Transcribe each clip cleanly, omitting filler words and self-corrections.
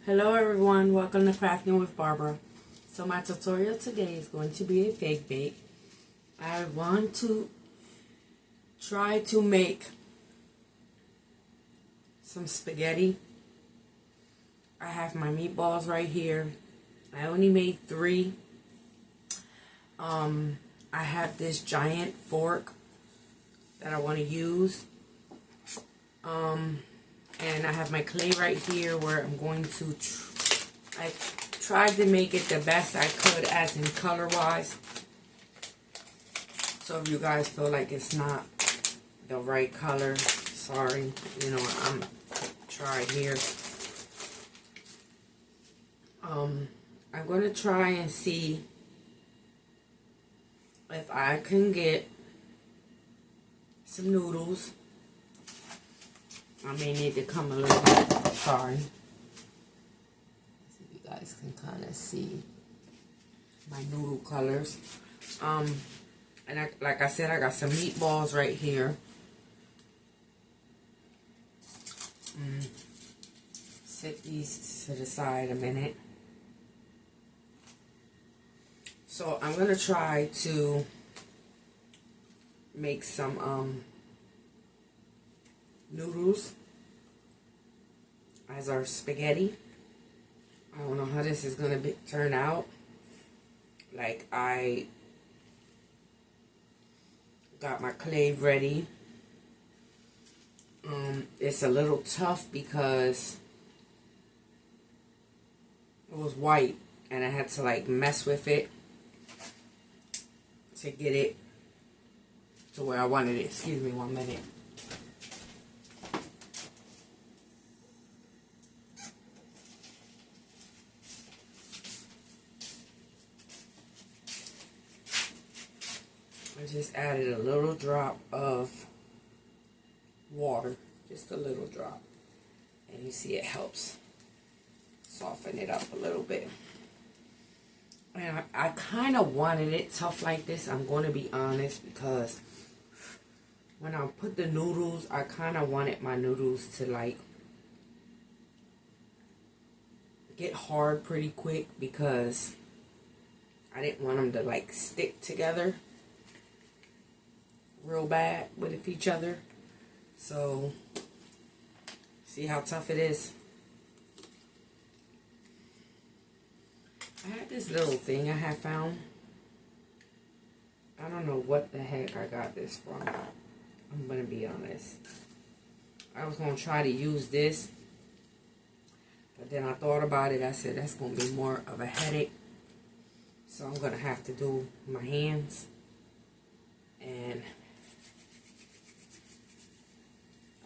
Hello everyone, welcome to Crafting with Barbara. So my tutorial today is going to be a fake bake. I want to try to make some spaghetti. I have my meatballs right here. I only made 3. I have this giant fork that I want to use. And I have my clay right here where I'm going to, I tried to make it the best I could as in color wise. So if you guys feel like it's not the right color, sorry, you know, I'm trying here. I'm going to try and see if I can get some noodles. I may need to come a little bit, sorry. So you guys can kind of see my noodle colors. And like I said, I got some meatballs right here. Set these to the side a minute. So I'm going to try to make some noodles as our spaghetti. I don't know how this is going to turn out. Like, I got my clay ready. It's a little tough because it was white and I had to like mess with it to get it to where I wanted it. Excuse me 1 minute. I just added a little drop of water, just a little drop, and you see it helps soften it up a little bit. And I kind of wanted it tough like this, I'm going to be honest, because when I put the noodles, I kind of wanted my noodles to like get hard pretty quick because I didn't want them to like stick together real bad with each other. So see how tough it is. I had this little thing I had found. I don't know what the heck I got this from. I'm gonna be honest. I was gonna try to use this, but then I thought about it. I said that's gonna be more of a headache, so I'm gonna have to do my hands. And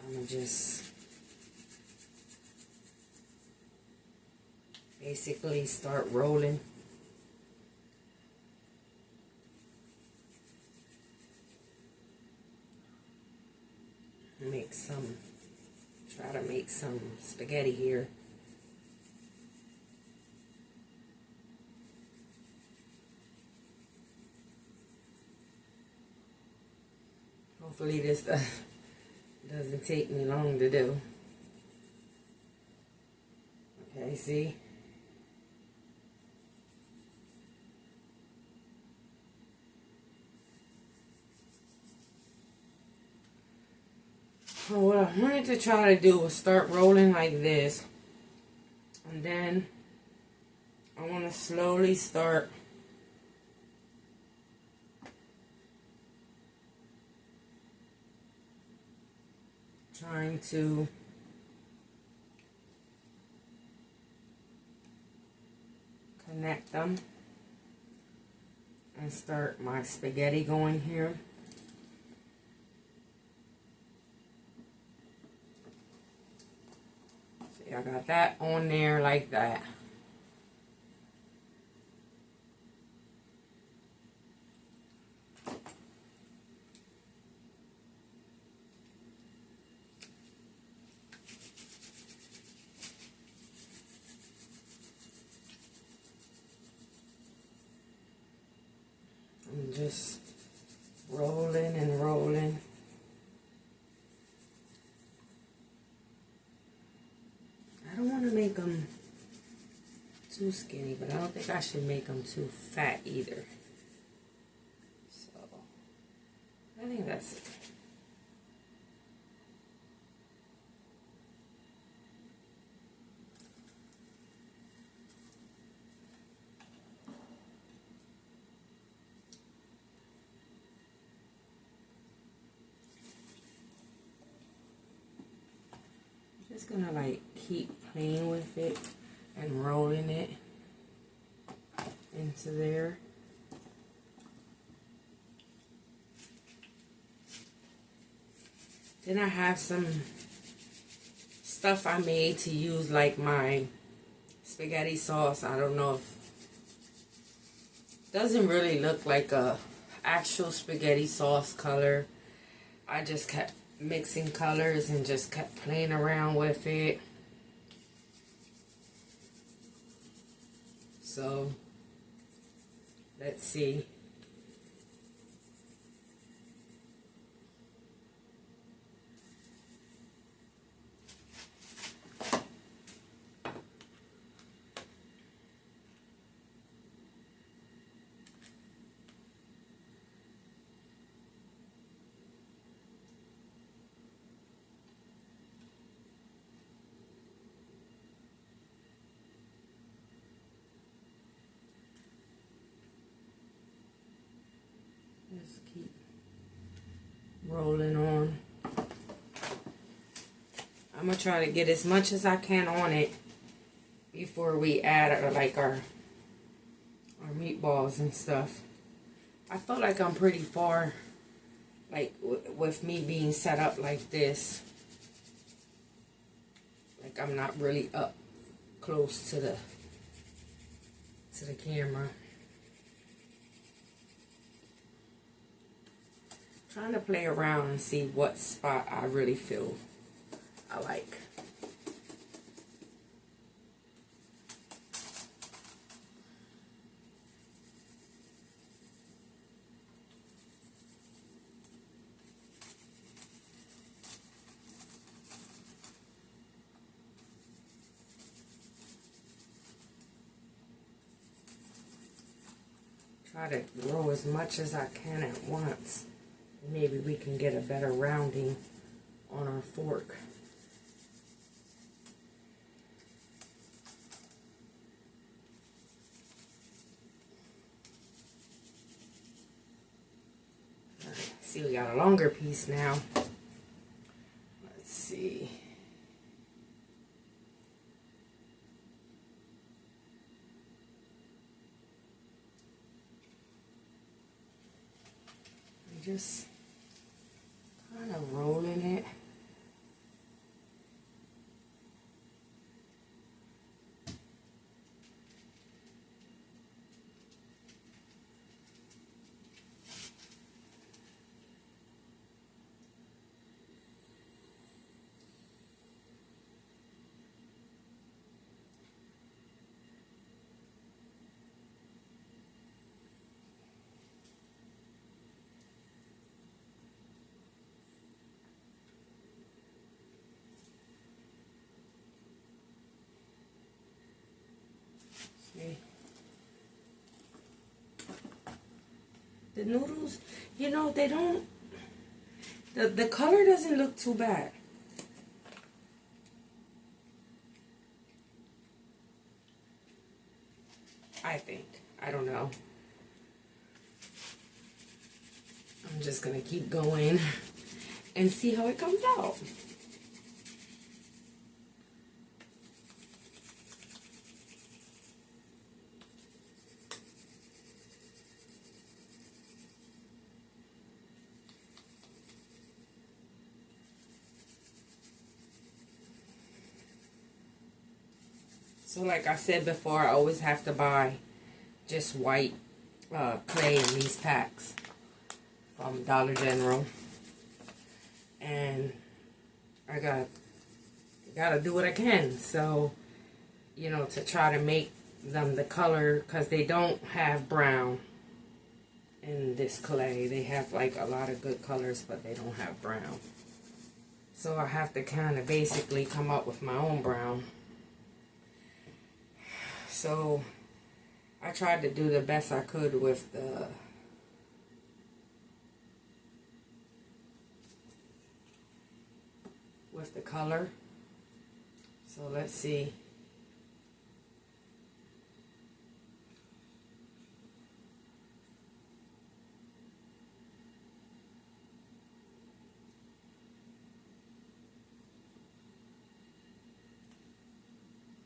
I'm gonna just basically start rolling. Try to make some spaghetti here. Hopefully this doesn't take me long to do. Okay, see? So what I wanted to try to do was start rolling like this. And then I want to slowly start trying to connect them and start my spaghetti going here. See, I got that on there like that. I'm just rolling and rolling. I don't want to make them too skinny, but I don't think I should make them too fat either. So, I think that's it. Just gonna like keep playing with it and rolling it into there. Then I have some stuff I made to use like my spaghetti sauce. I don't know if doesn't really look like a actual spaghetti sauce color. I just kept mixing colors and just kept playing around with it. So let's see. Just keep rolling on. I'm gonna try to get as much as I can on it before we add like our meatballs and stuff. I feel like I'm pretty far, like with me being set up like this. Like I'm not really up close to the camera. Trying to play around and see what spot I really feel I like. Try to roll as much as I can at once. Maybe we can get a better rounding on our fork. All right, see, we got a longer piece now. Let's see. Just kind of rolling it. The noodles, you know, they don't, the color doesn't look too bad. I think. I don't know. I'm just going to keep going and see how it comes out. So like I said before, I always have to buy just white clay in these packs from Dollar General. And I gotta do what I can. So, you know, to try to make them the color, because they don't have brown in this clay. They have like a lot of good colors, but they don't have brown. So I have to kind of basically come up with my own brown. So I tried to do the best I could with the color. So let's see.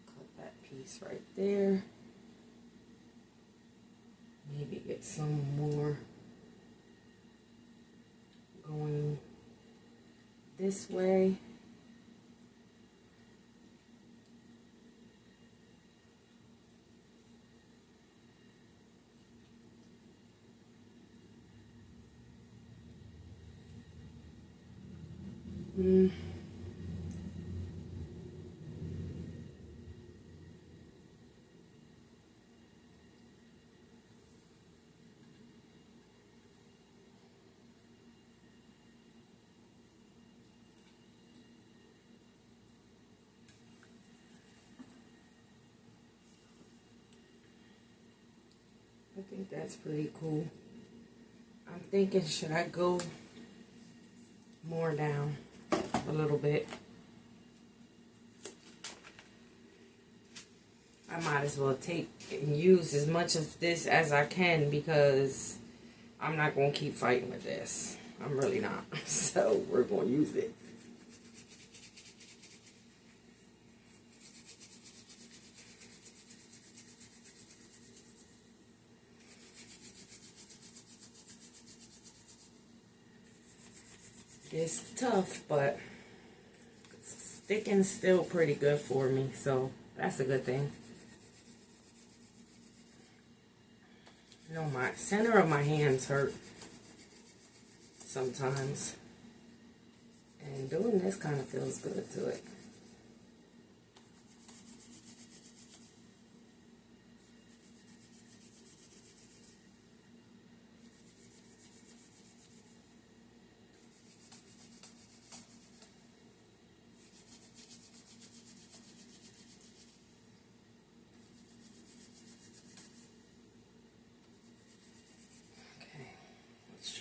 Cut that piece right there. Maybe get some more going this way. I think that's pretty cool. I'm thinking, should I go more down a little bit? I might as well take and use as much of this as I can, because I'm not going to keep fighting with this. I'm really not. So we're going to use it. It's tough, but sticking's still pretty good for me, so that's a good thing. You know, my center of my hands hurt sometimes, and doing this kind of feels good to it.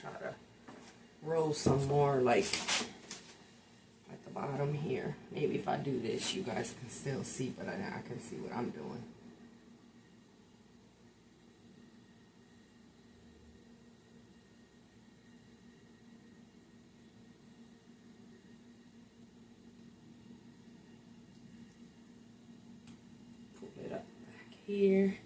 Try to roll some more, like at the bottom here. Maybe if I do this, you guys can still see, but I can see what I'm doing. Pull it up back here.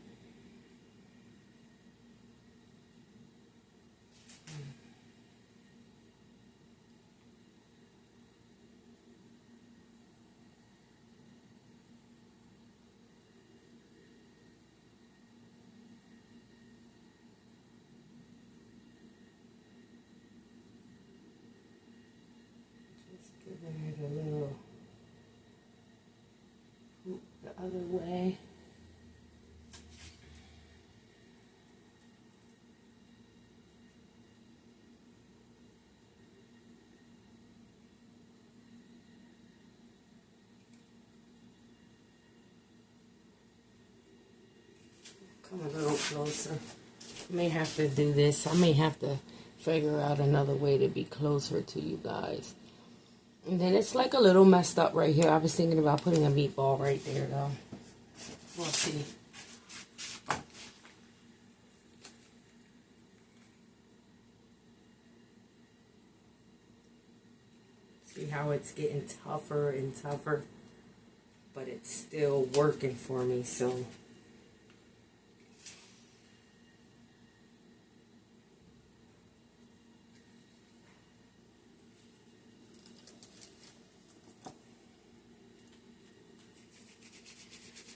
Giving it a little poop the other way. Come a little closer. I may have to do this. I may have to figure out another way to be closer to you guys. And then it's like a little messed up right here. I was thinking about putting a meatball right there, though. We'll see. See how it's getting tougher and tougher? But it's still working for me, so...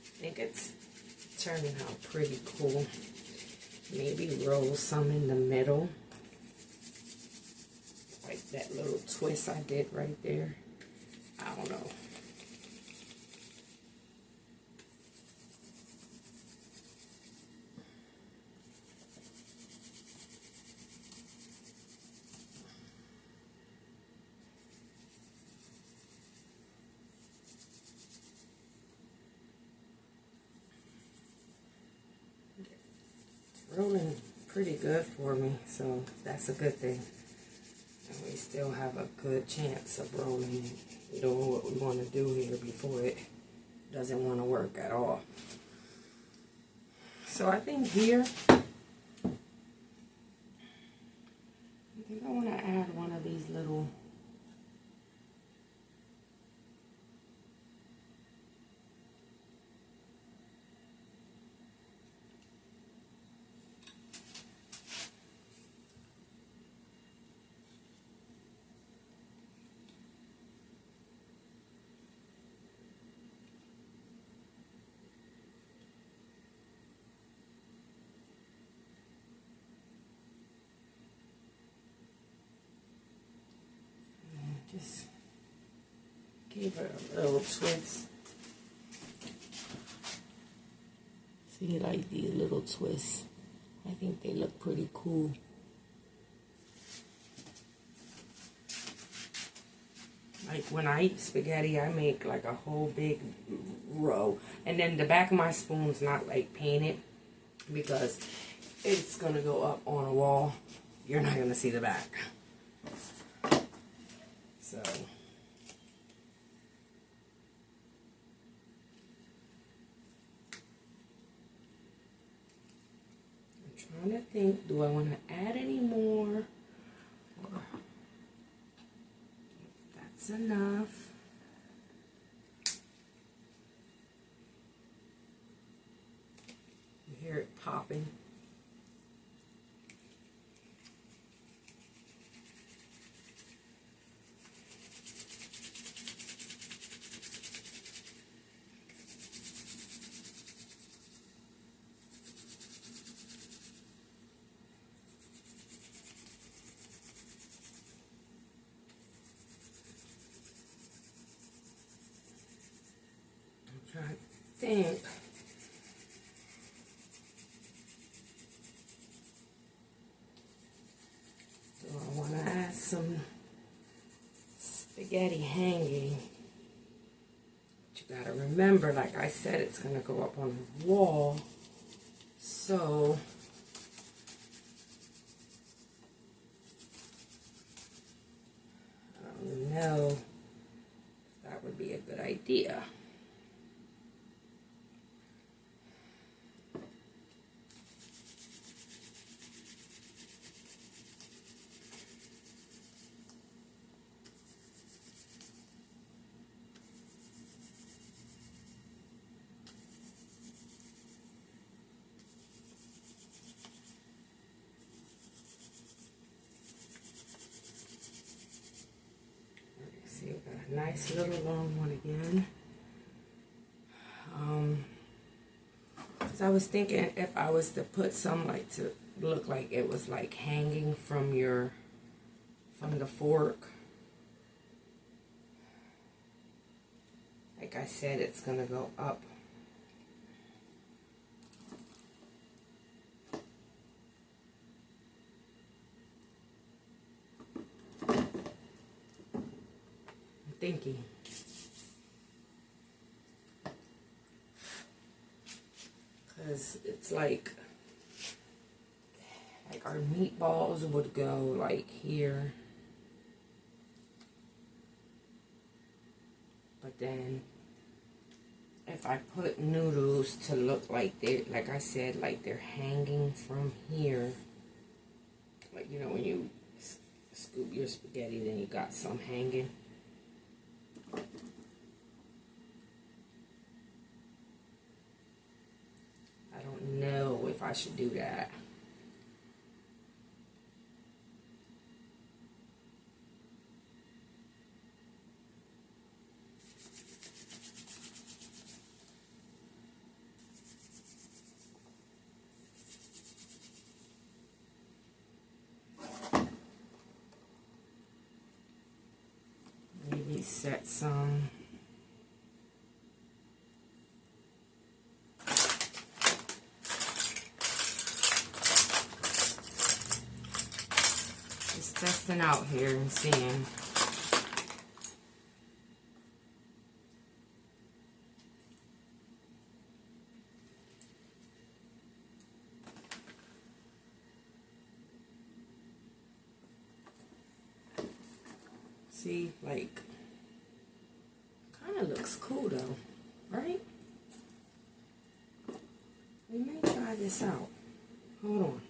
I think it's turning out pretty cool. Maybe roll some in the middle, like that little twist I did right there. I don't know. rolling pretty good for me, so that's a good thing. And we still have a good chance of rolling, doing what we want to do here before it doesn't want to work at all. So I think here, I think I want to add one of these little just give it a little twist. See, like these little twists. I think they look pretty cool. Like when I eat spaghetti, I make like a whole big row. And then the back of my spoon's not like painted because it's going to go up on a wall. You're not going to see the back. So I'm trying to think, do I want to add any more? Or if that's enough. You hear it popping. Trying to think. So I want to add some spaghetti hanging. But you gotta remember, like I said, it's gonna go up on the wall. So I don't know if that would be a good idea. See, we've got a nice little long one again. Because I was thinking if I was to put some like to look like it was like hanging from the fork. Like I said, it's gonna go up. Thinking. Because it's like our meatballs would go like here. But then if I put noodles to look like they, like I said, like they're hanging from here. Like, you know, when you scoop your spaghetti, then you got some hanging. I don't know if I should do that. Maybe set some. Just testing out here and seeing. See, like, kind of looks cool though, right? We may try this out. Hold on.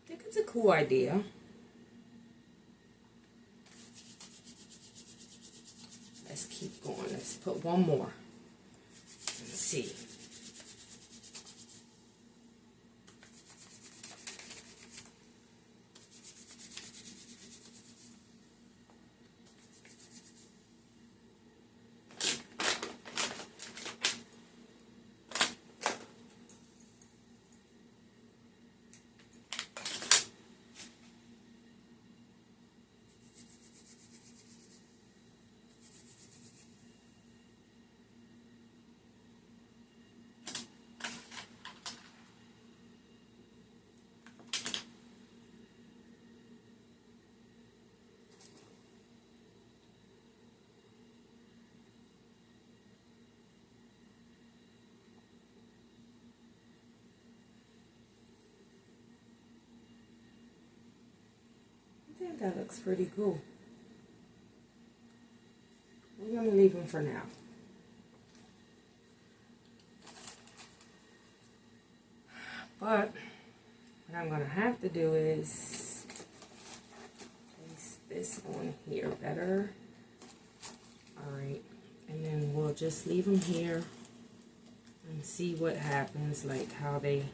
I think it's a cool idea. Let's keep going. Let's put one more. Let's see. I think that looks pretty cool. We're going to leave them for now. But what I'm going to have to do is place this on here better. Alright, and then we'll just leave them here and see what happens, like how they...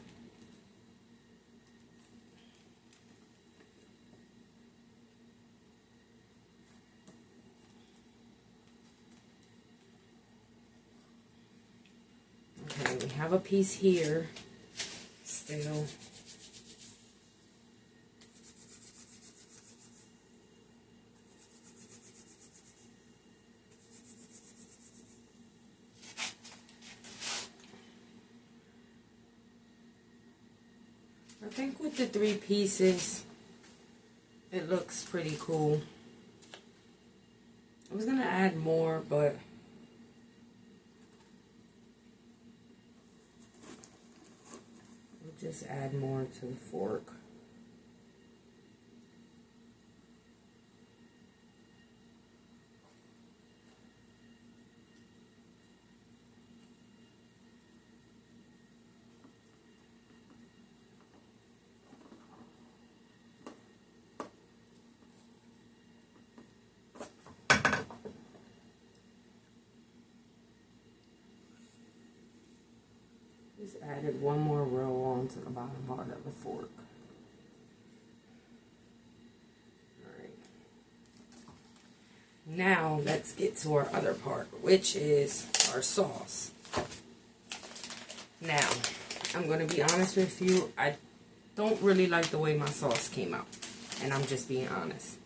Okay, we have a piece here still. I think with the 3 pieces, it looks pretty cool. I was going to add more, but we'll just add more to the fork. Just added one more row onto the bottom part of the fork. Alright. Now let's get to our other part, which is our sauce. Now, I'm going to be honest with you, I don't really like the way my sauce came out. And I'm just being honest.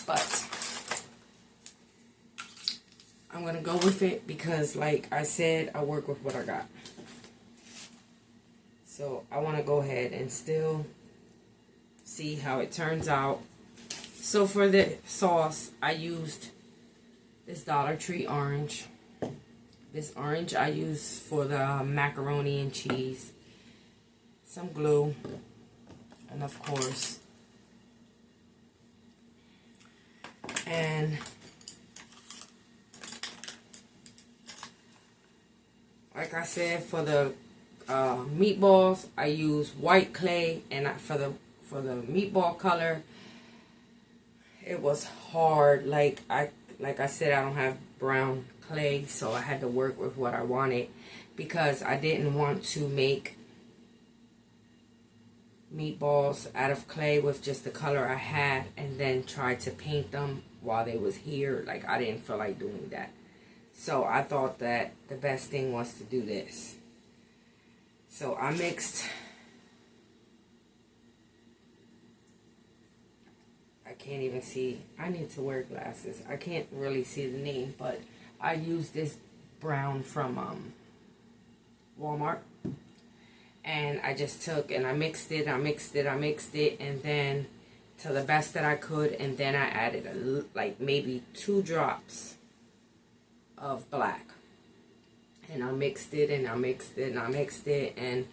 But I'm going to go with it because, like I said, I work with what I got. So I want to go ahead and still see how it turns out. So for the sauce, I used this Dollar Tree orange. This orange I use for the macaroni and cheese. Some glue. And of course. And like I said, for the meatballs, I use white clay, and for the meatball color, it was hard. Like I said, I don't have brown clay, so I had to work with what I wanted because I didn't want to make meatballs out of clay with just the color I had and then try to paint them while they was here. Like, I didn't feel like doing that. So I thought that the best thing was to do this. So I mixed, I can't even see, I need to wear glasses. I can't really see the name, but I used this brown from Walmart. And I just took and I mixed it, and then to the best that I could, and then I added like maybe 2 drops of black. And I mixed it, and I mixed it, and I mixed it, and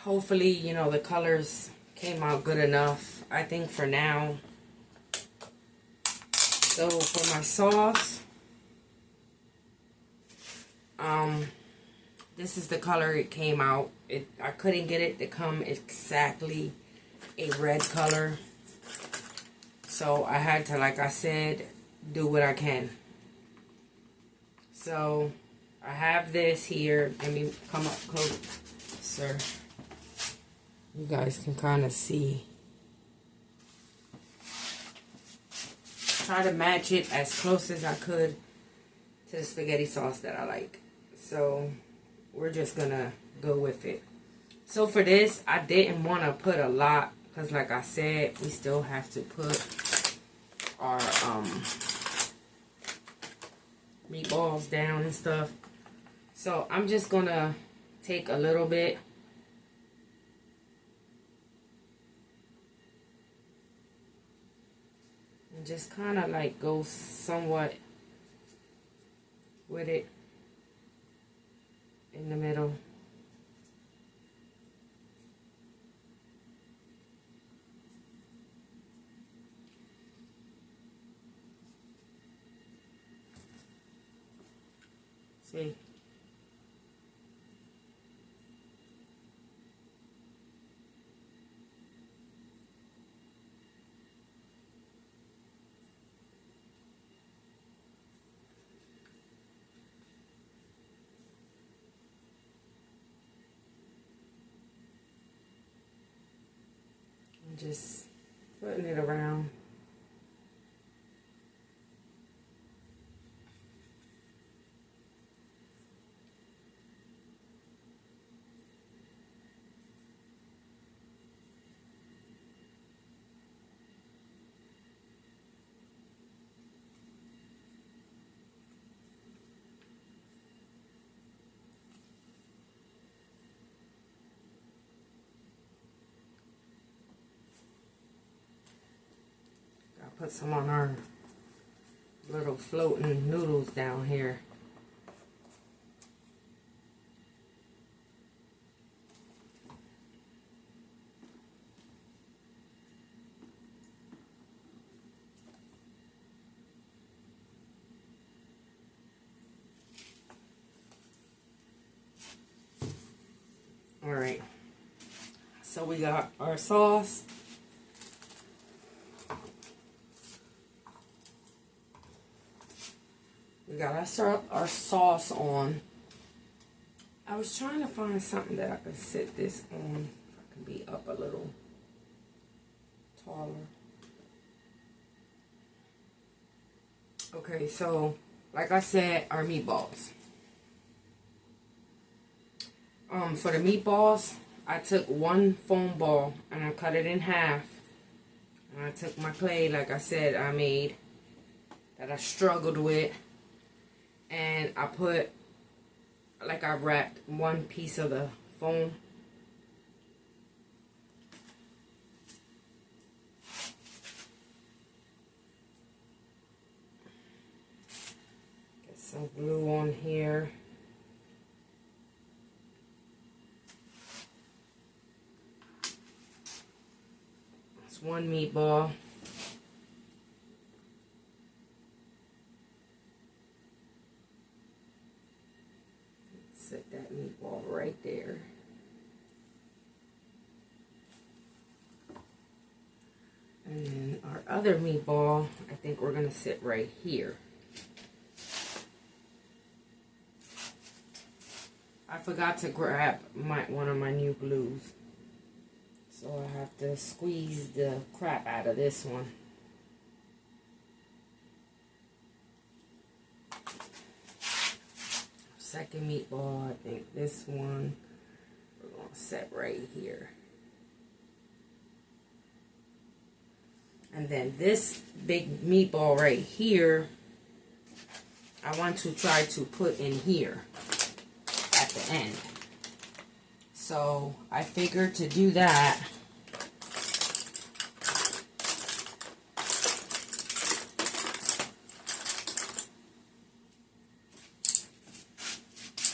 hopefully, you know, the colors came out good enough, I think, for now. So for my sauce, this is the color it came out. I couldn't get it to come exactly a red color. So I had to, like I said, do what I can. So I have this here. Let me come up close, sir. You guys can kind of see. Try to match it as close as I could to the spaghetti sauce that I like. So we're just gonna go with it. So for this, I didn't want to put a lot because, like I said, we still have to put our meatballs down and stuff. So I'm just gonna take a little bit and just kind of like go somewhat with it in the middle. See? Just putting it around. Put some on our little floating noodles down here. All right. So we got our sauce. We got our sauce on. I was trying to find something that I could sit this on. If I can be up a little taller. Okay, so like I said, our meatballs. For the meatballs, I took 1 foam ball and I cut it in half. And I took my clay, like I said, I made, that I struggled with. And I put, like I wrapped 1 piece of the foam. Get some glue on here. That's 1 meatball. Set that meatball right there. And then our other meatball, I think we're going to sit right here. I forgot to grab one of my new glues. So I have to squeeze the crap out of this one. Second meatball, I think this one, we're going to set right here. And then this big meatball right here, I want to try to put in here at the end. So I figured to do that,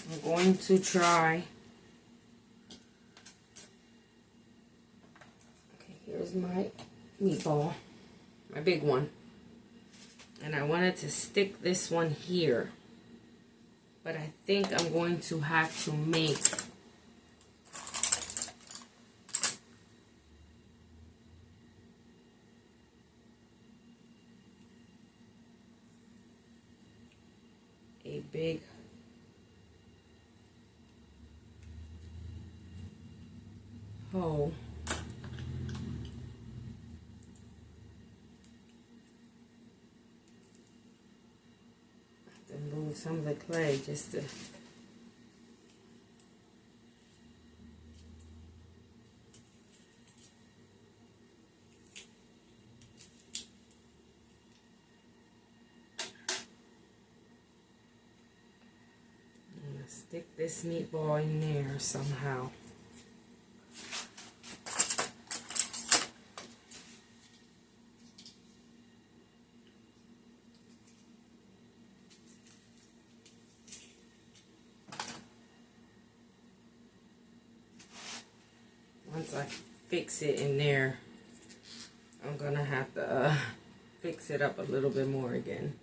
I'm going to try. Okay, here's my meatball, my big one. And I wanted to stick this one here. But I think I'm going to have to make a big hole. And move some of the clay just to stick this meatball in there somehow. Once I fix it in there, I'm gonna have to fix it up a little bit more again.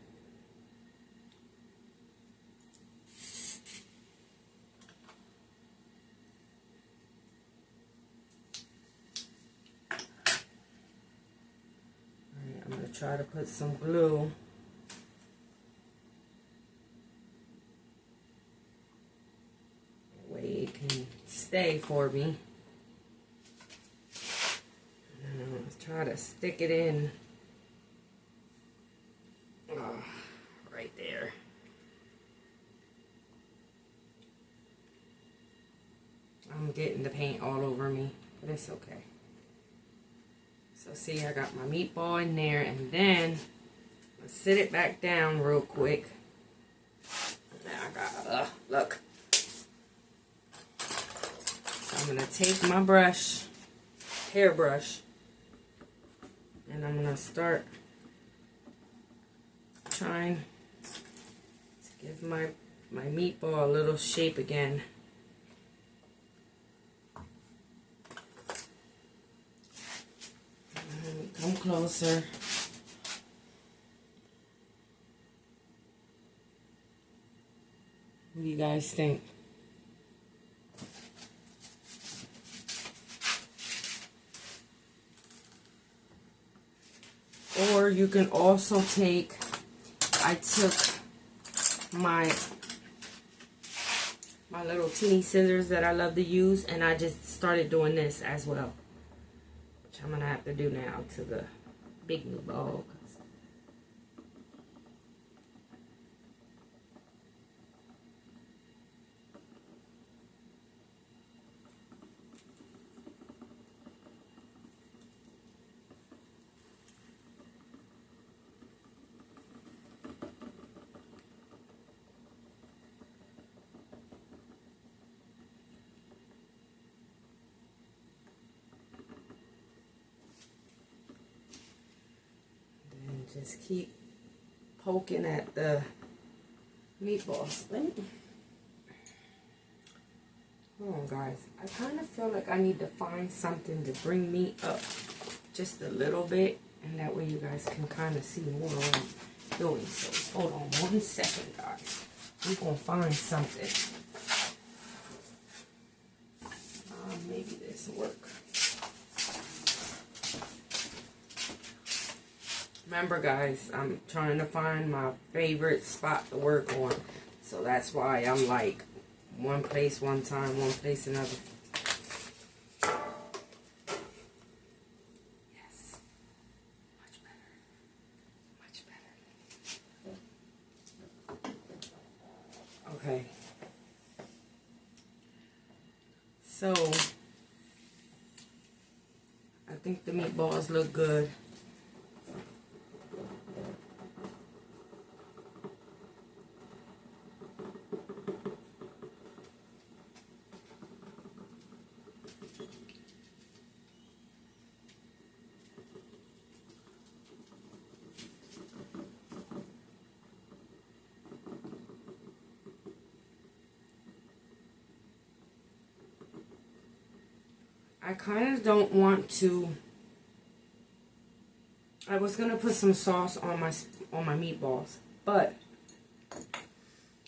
Alright, I'm gonna try to put some glue. That way it can stay for me. Try to stick it in right there. I'm getting the paint all over me, but it's okay. So see, I got my meatball in there, and then I'll sit it back down real quick. Now I got look. So I'm gonna take my brush, hairbrush, and I'm going to start trying to give my meatball a little shape again. And come closer. What do you guys think? Or you can also take, I took my little teeny scissors that I love to use, and I just started doing this as well. Which I'm going to have to do now to the big meatball. Just keep poking at the meatballs. Hold on, guys. I kind of feel like I need to find something to bring me up just a little bit, and that way you guys can kind of see more what I'm doing. So hold on 1 second, guys. We're going to find something. Maybe this will work. Remember, guys, I'm trying to find my favorite spot to work on. So that's why I'm like one place one time, one place another. Yes. Much better. Much better. Okay. So, I think the meatballs look good. I kind of don't want to. I was gonna put some sauce on my meatballs, but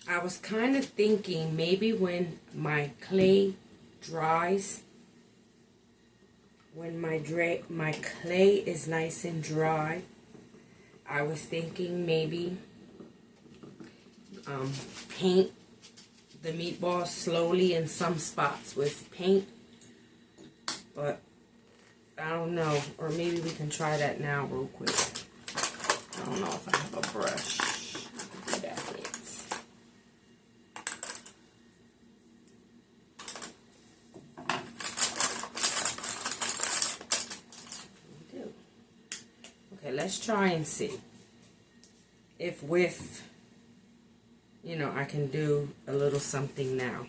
I was kind of thinking maybe when my clay dries, when my clay is nice and dry, I was thinking maybe paint the meatballs slowly in some spots with paint. But I don't know, or maybe we can try that now real quick. I don't know if I have a brush. I can do that yet. Okay, let's try and see if with, you know, I can do a little something now.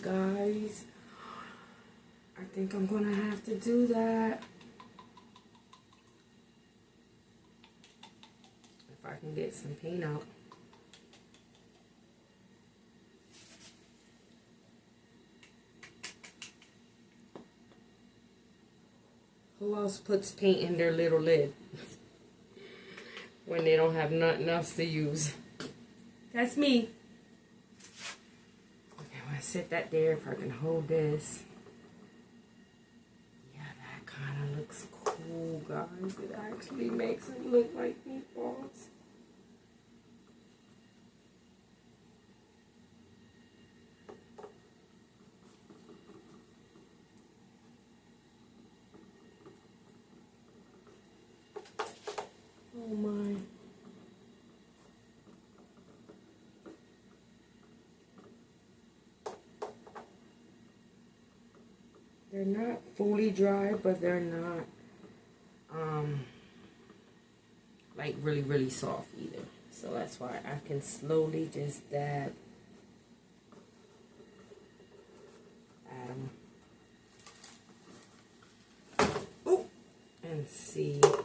Guys, I think I'm gonna have to do that if I can get some paint out. Who else puts paint in their little lid when they don't have nothing else to use? That's me. I set that there if I can hold this. Yeah, that kind of looks cool, guys. It actually makes it look like meatballs. Oh my. They're not fully dry, but they're not like really, really soft either. So that's why I can slowly just dab at them. Ooh, and see. Turn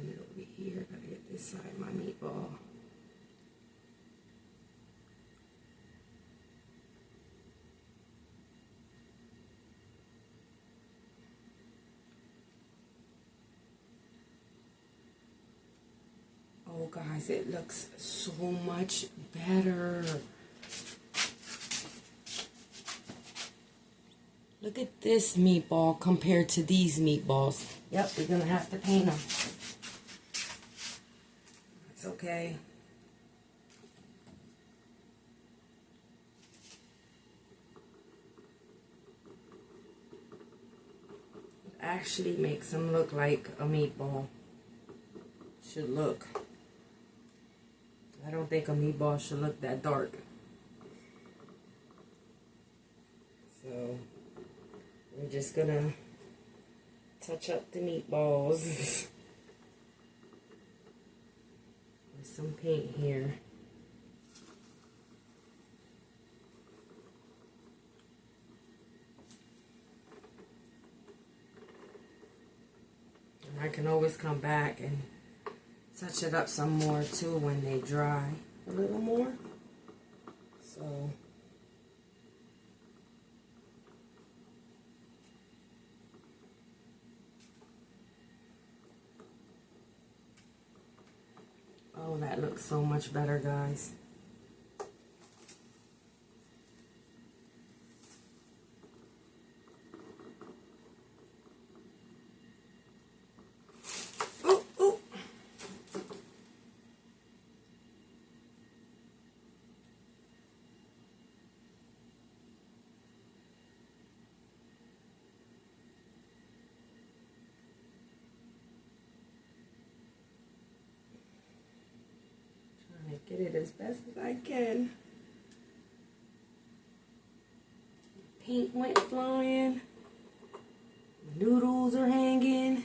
it over here. Gotta get this side of my meatball. Oh, guys, it looks so much better. Look at this meatball compared to these meatballs. Yep, we're going to have to paint them. It's okay. It actually makes them look like a meatball should look. I don't think a meatball should look that dark. So, we're just gonna touch up the meatballs with some paint here. And I can always come back and touch it up some more too when they dry a little more. So That looks so much better, guys. Ooh, ooh. Trying to get it as best as I can. Paint went flying. Noodles are hanging.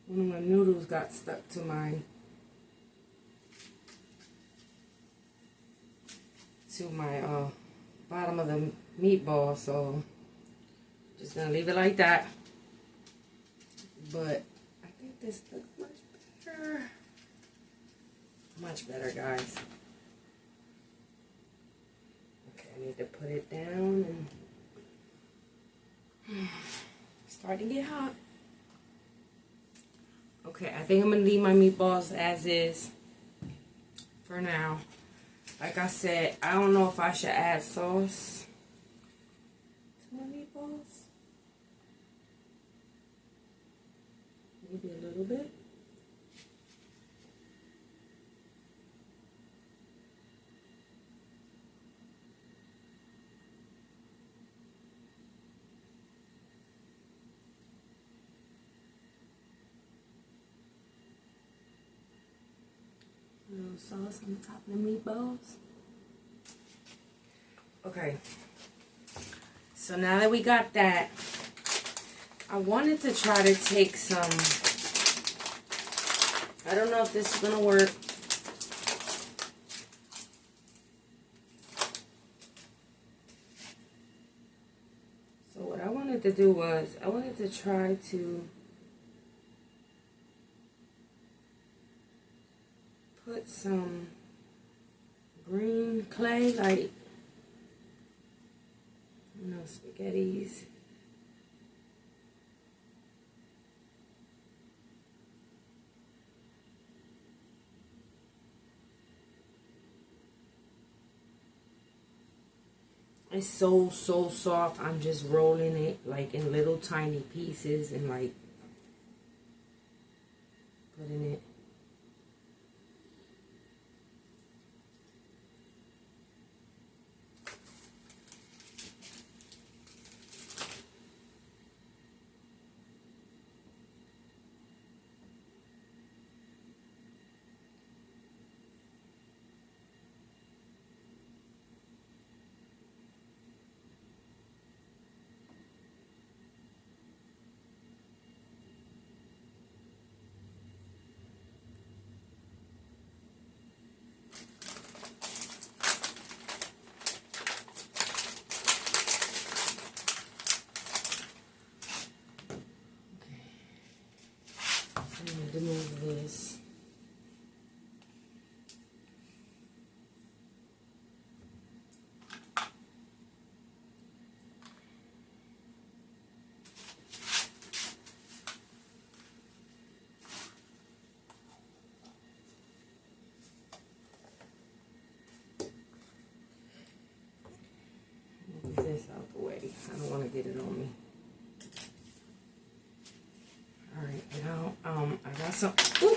One of my noodles got stuck to my bottom of the meatball, so just gonna leave it like that. But I think this looks much better. Much better, guys. Okay, I need to put it down and start to get hot. Okay, I think I'm gonna leave my meatballs as is for now. Like I said, I don't know if I should add sauce to my meatballs. Maybe a little bit. A little sauce on the top of the meatballs. Okay. So now that we got that, I wanted to try to take some, I don't know if this is going to work. So what I wanted to do was, I wanted to try to put some green clay, like, you know, spaghettis. It's so soft. I'm just rolling it like in little tiny pieces and like putting it. To move this. Move this out the way. I don't want to get it on me. Alright, now I got some. Ooh.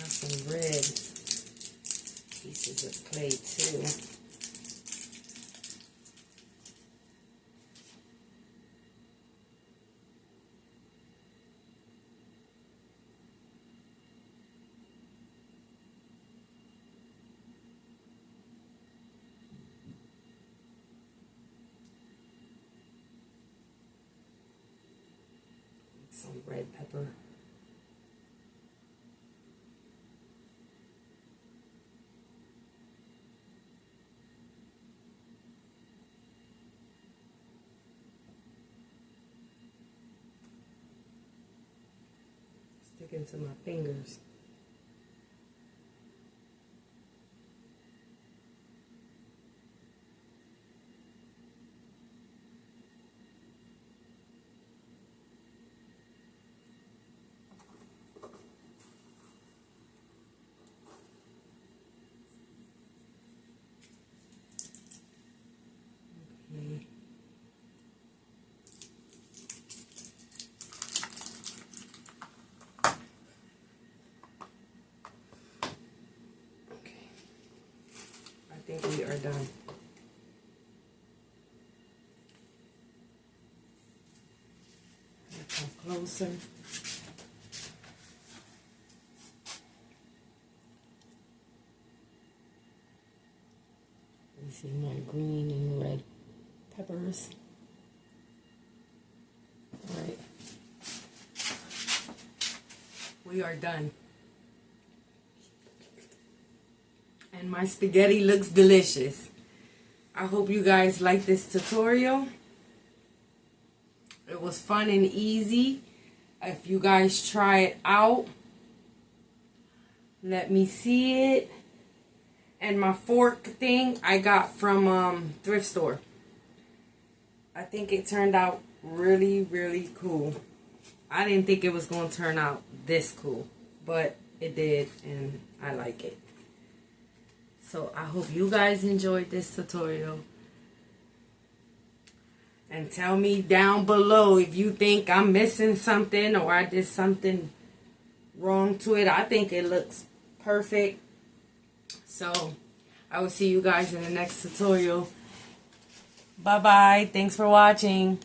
Some red pieces of clay too. Some red pepper. Sticking to my fingers. I think we are done. Come closer. You see my green and red peppers. All right. We are done. And my spaghetti looks delicious. I hope you guys like this tutorial. It was fun and easy. If you guys try it out, let me see it. And my fork thing I got from thrift store. I think it turned out really, really cool. I didn't think it was going to turn out this cool, but it did, and I like it. So I hope you guys enjoyed this tutorial. And tell me down below if you think I'm missing something or I did something wrong to it. I think it looks perfect. So I will see you guys in the next tutorial. Bye-bye. Thanks for watching.